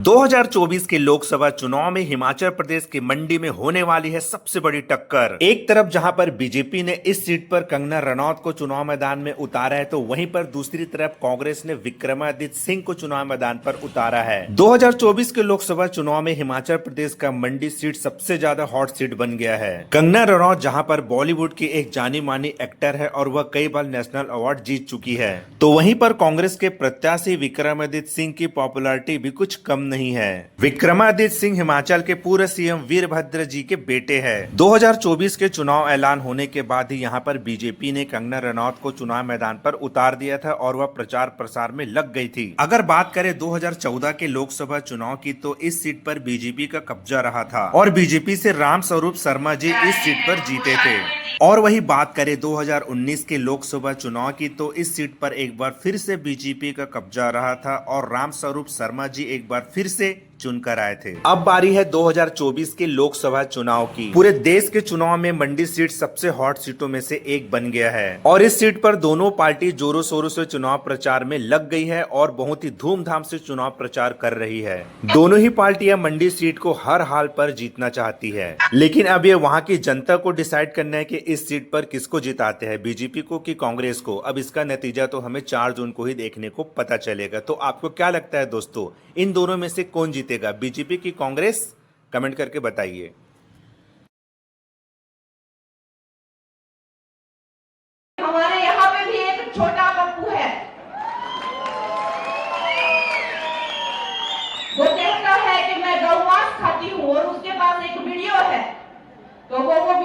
2024 के लोकसभा चुनाव में हिमाचल प्रदेश के मंडी में होने वाली है सबसे बड़ी टक्कर। एक तरफ जहां पर बीजेपी ने इस सीट पर कंगना रनौत को चुनाव मैदान में उतारा है, तो वहीं पर दूसरी तरफ कांग्रेस ने विक्रमादित्य सिंह को चुनाव मैदान पर उतारा है। 2024 के लोकसभा चुनाव में हिमाचल प्रदेश का मंडी सीट सबसे ज्यादा हॉट सीट बन गया है। कंगना रनौत जहाँ पर बॉलीवुड की एक जानी मानी एक्टर है और वह कई बार नेशनल अवार्ड जीत चुकी है, तो वहीं पर कांग्रेस के प्रत्याशी विक्रमादित्य सिंह की पॉपुलैरिटी भी कुछ कम नहीं है। विक्रमादित्य सिंह हिमाचल के पूर्व सीएम वीरभद्र जी के बेटे हैं। 2024 के चुनाव ऐलान होने के बाद ही यहां पर बीजेपी ने कंगना रनौत को चुनाव मैदान पर उतार दिया था और वह प्रचार प्रसार में लग गई थी। अगर बात करें 2014 के लोकसभा चुनाव की, तो इस सीट पर बीजेपी का कब्जा रहा था और बीजेपी से राम स्वरूप शर्मा जी इस सीट पर जीते थे। और वही बात करें 2019 के लोकसभा चुनाव की, तो इस सीट पर एक बार फिर से बीजेपी का कब्जा रहा था और राम स्वरूप शर्मा जी एक बार फिर से चुनकर आए थे। अब बारी है 2024 के लोकसभा चुनाव की। पूरे देश के चुनाव में मंडी सीट सबसे हॉट सीटों में से एक बन गया है और इस सीट पर दोनों पार्टी जोरों शोरों से चुनाव प्रचार में लग गई है और बहुत ही धूमधाम से चुनाव प्रचार कर रही है। दोनों ही पार्टियां मंडी सीट को हर हाल पर जीतना चाहती है, लेकिन अब ये वहां की जनता को डिसाइड करना है कि इस सीट पर किसको जिताते हैं, बीजेपी को कि कांग्रेस को। अब इसका नतीजा तो हमें 4 जून को ही देखने को पता चलेगा। तो आपको क्या लगता है दोस्तों, इन दोनों में से कौन जीतेगा, बीजेपी की कांग्रेस? कमेंट करके बताइए। हमारे यहाँ पे भी एक छोटा पप्पू है, वो कहता है कि मैं गौ मांस खाती हूँ और उसके पास एक वीडियो है, तो वो